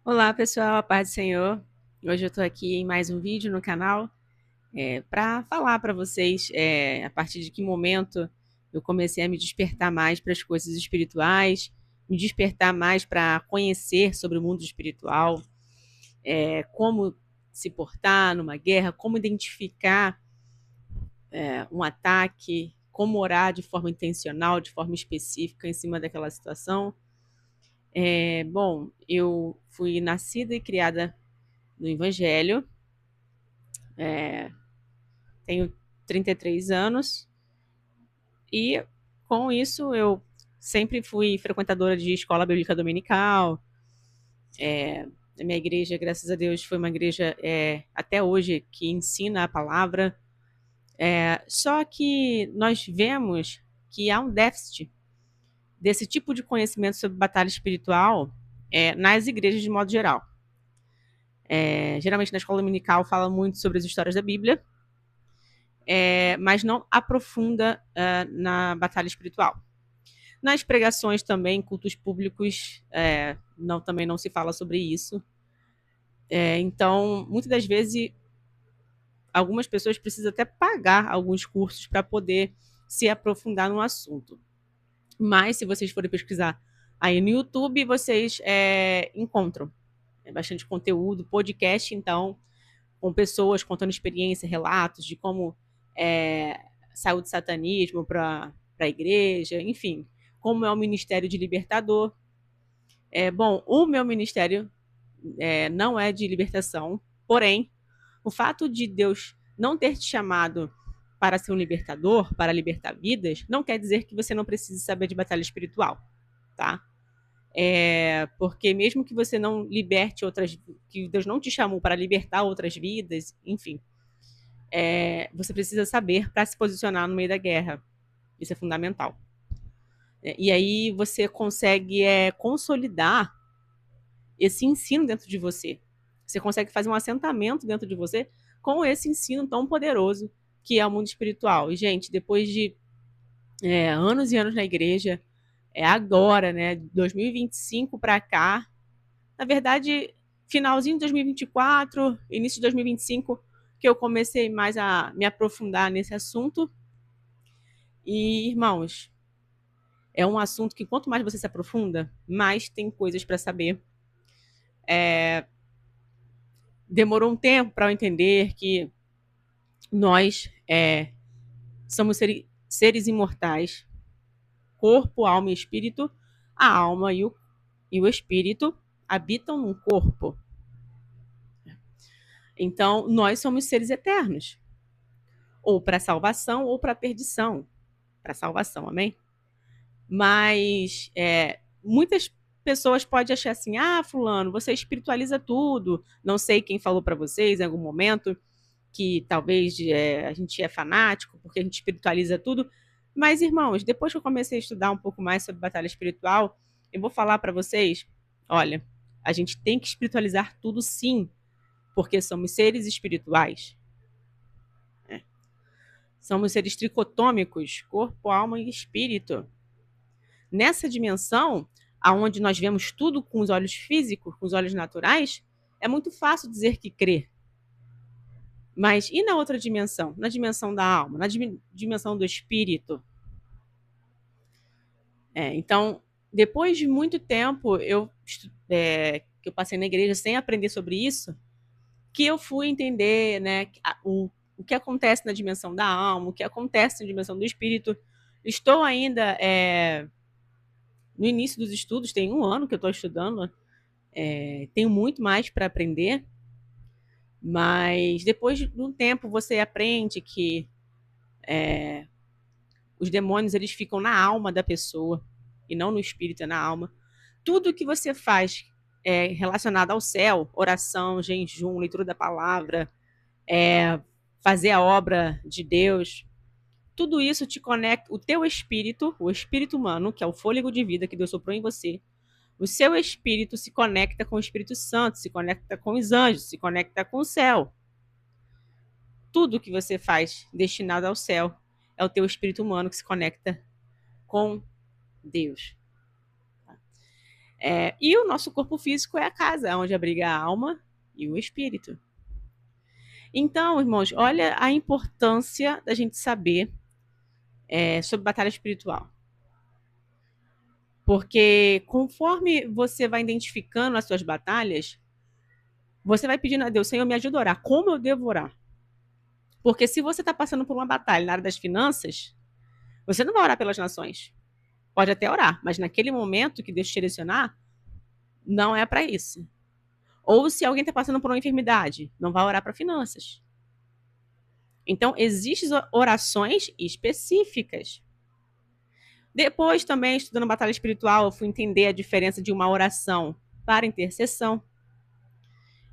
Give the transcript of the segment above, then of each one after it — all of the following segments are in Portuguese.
Olá pessoal, a paz do Senhor. Hoje eu estou aqui em mais um vídeo no canal para falar para vocês a partir de que momento eu comecei a me despertar mais para as coisas espirituais, me despertar mais para conhecer sobre o mundo espiritual, como se portar numa guerra, como identificar um ataque, como orar de forma intencional, de forma específica em cima daquela situação. Bom, eu fui nascida e criada no Evangelho. Tenho 33 anos e, com isso, eu sempre fui frequentadora de escola bíblica dominical. A minha igreja, graças a Deus, foi uma igreja até hoje que ensina a palavra. Só que nós vemos que há um déficit desse tipo de conhecimento sobre batalha espiritual nas igrejas de modo geral. Geralmente na escola dominical fala muito sobre as histórias da Bíblia, mas não aprofunda na batalha espiritual. Nas pregações também, cultos públicos, também não se fala sobre isso. Então, muitas das vezes, algumas pessoas precisam até pagar alguns cursos para poder se aprofundar no assunto. Mas, se vocês forem pesquisar aí no YouTube, vocês encontram bastante conteúdo, podcast, então, com pessoas contando experiência, relatos de como saiu do satanismo para a igreja, enfim, como é o ministério de libertador. Bom, o meu ministério não é de libertação, porém, o fato de Deus não ter te chamado para ser um libertador, para libertar vidas, não quer dizer que você não precise saber de batalha espiritual, tá? Porque mesmo que você não liberte outras, que Deus não te chamou para libertar outras vidas, enfim, você precisa saber para se posicionar no meio da guerra. Isso é fundamental. E aí você consegue consolidar esse ensino dentro de você. Você consegue fazer um assentamento dentro de você com esse ensino tão poderoso que é o mundo espiritual. E, gente, depois de anos e anos na igreja, agora, né, 2025 para cá, na verdade, finalzinho de 2024, início de 2025, que eu comecei mais a me aprofundar nesse assunto. E, irmãos, é um assunto que quanto mais você se aprofunda, mais tem coisas para saber. Demorou um tempo para eu entender que nós somos seres imortais, corpo, alma e espírito. A alma e o espírito habitam num corpo. Então, nós somos seres eternos, ou para salvação ou para perdição. Para salvação, amém? Mas muitas pessoas podem achar assim: ah, fulano, você espiritualiza tudo. Não sei quem falou para vocês em algum momento que talvez a gente é fanático porque a gente espiritualiza tudo. Mas, irmãos, depois que eu comecei a estudar um pouco mais sobre batalha espiritual, eu vou falar para vocês: olha, a gente tem que espiritualizar tudo sim, porque somos seres espirituais. Somos seres tricotômicos, corpo, alma e espírito. Nessa dimensão, aonde nós vemos tudo com os olhos físicos, com os olhos naturais, é muito fácil dizer que crê. Mas e na outra dimensão? Na dimensão da alma, na dimensão do espírito? Então, depois de muito tempo que eu passei na igreja sem aprender sobre isso, que eu fui entender, né, o que acontece na dimensão da alma, o que acontece na dimensão do espírito. Estou ainda no início dos estudos, tem um ano que eu estou estudando, tenho muito mais para aprender, mas depois de um tempo você aprende que os demônios eles ficam na alma da pessoa e não no espírito, é na alma. Tudo que você faz relacionado ao céu, oração, jejum, leitura da palavra, fazer a obra de Deus, tudo isso te conecta, o teu espírito, o espírito humano, que é o fôlego de vida que Deus soprou em você, o seu espírito se conecta com o Espírito Santo, se conecta com os anjos, se conecta com o céu. Tudo que você faz destinado ao céu é o teu espírito humano que se conecta com Deus. E o nosso corpo físico é a casa, onde abriga a alma e o espírito. Então, irmãos, olha a importância da gente saber sobre batalha espiritual. Porque conforme você vai identificando as suas batalhas, você vai pedindo a Deus, Senhor, me ajuda a orar. Como eu devo orar? Porque se você está passando por uma batalha na área das finanças, você não vai orar pelas nações. Pode até orar, mas naquele momento que Deus te direcionar, não é para isso. Ou se alguém está passando por uma enfermidade, não vai orar para finanças. Então, existem orações específicas. Depois, também, estudando batalha espiritual, eu fui entender a diferença de uma oração para intercessão.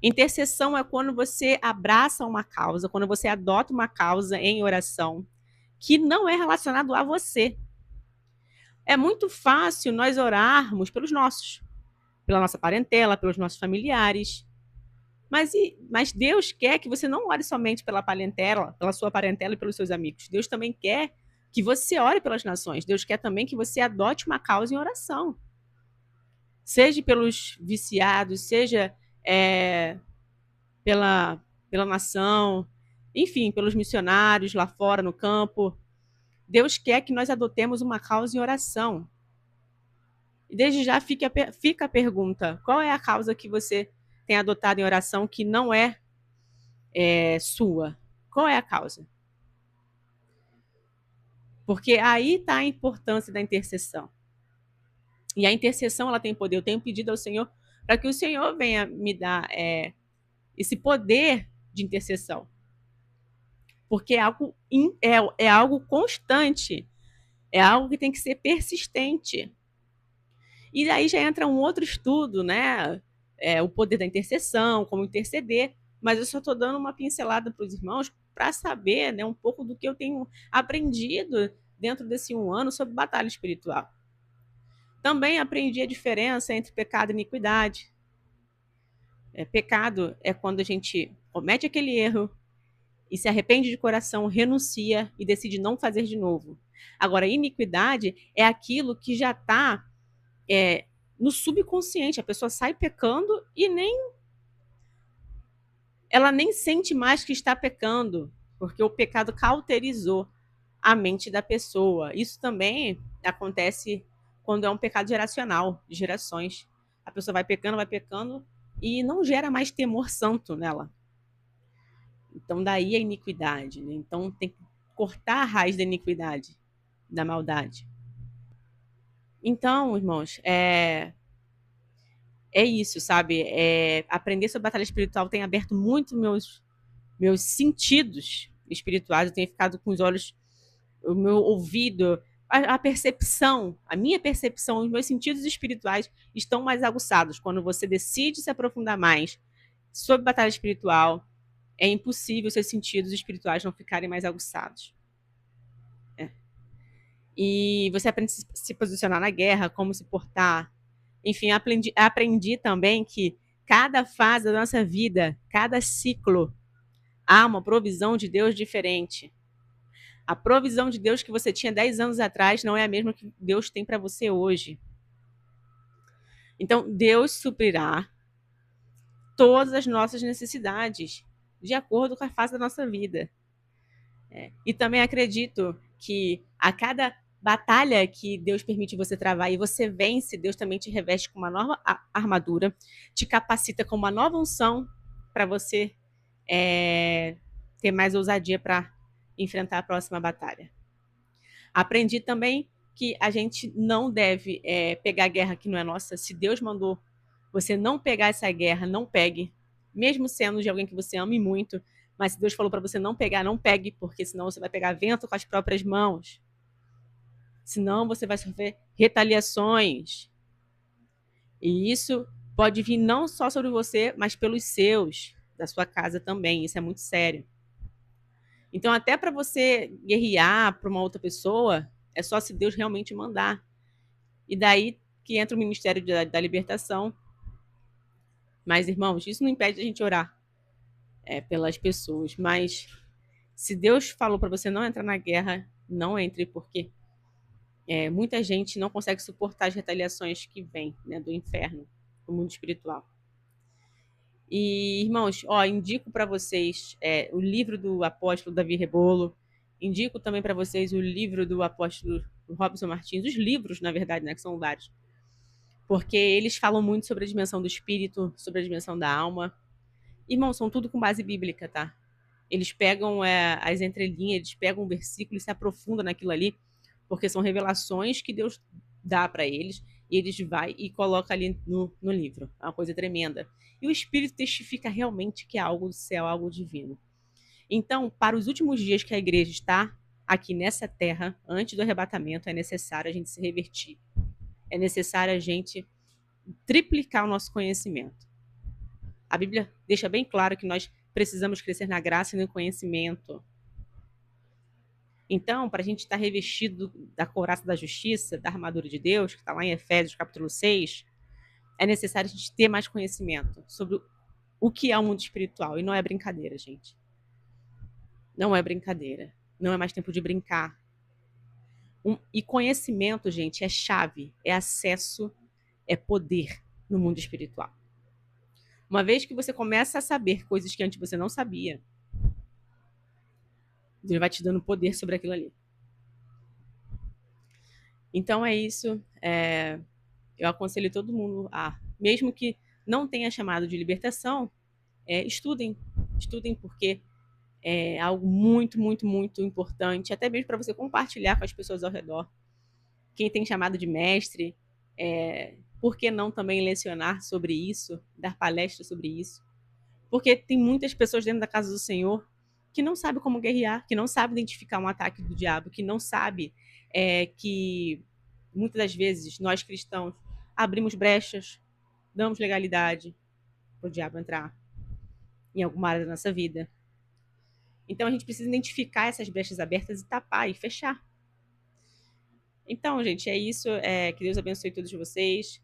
Intercessão é quando você abraça uma causa, quando você adota uma causa em oração que não é relacionado a você. É muito fácil nós orarmos pelos nossos, pela nossa parentela, pelos nossos familiares. Mas Deus quer que você não ore somente pela parentela, pela sua parentela e pelos seus amigos. Deus também quer que você ore pelas nações. Deus quer também que você adote uma causa em oração. Seja pelos viciados, seja pela nação, enfim, pelos missionários lá fora no campo. Deus quer que nós adotemos uma causa em oração. E desde já fica a pergunta: qual é a causa que você tem adotado em oração que não é sua? Qual é a causa? Porque aí está a importância da intercessão. E a intercessão, ela tem poder. Eu tenho pedido ao Senhor para que o Senhor venha me dar esse poder de intercessão. Porque é algo constante. É algo que tem que ser persistente. E daí já entra um outro estudo, né? O poder da intercessão, como interceder. Mas eu só estou dando uma pincelada para os irmãos para saber, né, um pouco do que eu tenho aprendido dentro desse 1 ano sobre batalha espiritual. Também aprendi a diferença entre pecado e iniquidade. Pecado é quando a gente comete aquele erro e se arrepende de coração, renuncia e decide não fazer de novo. Agora, iniquidade é aquilo que já está no subconsciente. A pessoa sai pecando e ela nem sente mais que está pecando, porque o pecado cauterizou a mente da pessoa. Isso também acontece quando é um pecado geracional, de gerações. A pessoa vai pecando e não gera mais temor santo nela. Então, daí a iniquidade, né? Então, tem que cortar a raiz da iniquidade, da maldade. Então, irmãos, isso, sabe? Aprender sobre batalha espiritual tem aberto muito meus sentidos espirituais. Eu tenho ficado com os olhos, o meu ouvido, a percepção, a minha percepção, os meus sentidos espirituais estão mais aguçados. Quando você decide se aprofundar mais sobre batalha espiritual, é impossível seus sentidos espirituais não ficarem mais aguçados. E você aprende a se posicionar na guerra, como se portar. Enfim, aprendi também que cada fase da nossa vida, cada ciclo, há uma provisão de Deus diferente. A provisão de Deus que você tinha 10 anos atrás não é a mesma que Deus tem para você hoje. Então, Deus suprirá todas as nossas necessidades, de acordo com a fase da nossa vida. E também acredito que a cada batalha que Deus permite você travar e você vence, Deus também te reveste com uma nova armadura, te capacita com uma nova unção para você ter mais ousadia para enfrentar a próxima batalha. Aprendi também que a gente não deve pegar a guerra que não é nossa. Se Deus mandou você não pegar essa guerra, não pegue, mesmo sendo de alguém que você ame muito. Mas se Deus falou para você não pegar, não pegue, porque senão você vai pegar vento com as próprias mãos. Senão você vai sofrer retaliações. E isso pode vir não só sobre você, mas pelos seus, da sua casa também. Isso é muito sério. Então, até para você guerrear para uma outra pessoa, é só se Deus realmente mandar. E daí que entra o Ministério da Libertação. Mas, irmãos, isso não impede a gente orar pelas pessoas. Mas se Deus falou para você não entrar na guerra, não entre, porque Muita gente não consegue suportar as retaliações que vêm, né, do inferno, do mundo espiritual. E, irmãos, indico para vocês o livro do apóstolo Davi Rebolo, indico também para vocês o livro do apóstolo Robson Martins, os livros, na verdade, né, que são vários, porque eles falam muito sobre a dimensão do espírito, sobre a dimensão da alma. Irmãos, são tudo com base bíblica, tá? Eles pegam as entrelinhas, eles pegam um versículo e se aprofundam naquilo ali, porque são revelações que Deus dá para eles, e eles vai e coloca ali no livro. É uma coisa tremenda. E o Espírito testifica realmente que é algo do céu, algo divino. Então, para os últimos dias que a igreja está aqui nessa terra, antes do arrebatamento, é necessário a gente se revertir. É necessário a gente triplicar o nosso conhecimento. A Bíblia deixa bem claro que nós precisamos crescer na graça e no conhecimento. Então, para a gente estar revestido da couraça da justiça, da armadura de Deus, que está lá em Efésios capítulo 6, é necessário a gente ter mais conhecimento sobre o que é o mundo espiritual. E não é brincadeira, gente. Não é brincadeira. Não é mais tempo de brincar. E conhecimento, gente, é chave, é acesso, é poder no mundo espiritual. Uma vez que você começa a saber coisas que antes você não sabia, Deus vai te dando poder sobre aquilo ali. Então é isso. Eu aconselho todo mundo mesmo que não tenha chamado de libertação, estudem. Estudem porque é algo muito, muito, muito importante, até mesmo para você compartilhar com as pessoas ao redor. Quem tem chamado de mestre, por que não também lecionar sobre isso, dar palestras sobre isso? Porque tem muitas pessoas dentro da casa do Senhor que não sabem como guerrear, que não sabem identificar um ataque do diabo, que não sabem que muitas das vezes nós cristãos abrimos brechas, damos legalidade para o diabo entrar em alguma área da nossa vida. Então a gente precisa identificar essas brechas abertas e tapar e fechar. Então, gente, é isso. Que Deus abençoe todos vocês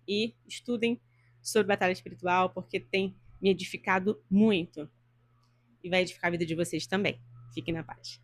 e estudem sobre batalha espiritual, porque tem me edificado muito e vai edificar a vida de vocês também. Fiquem na paz.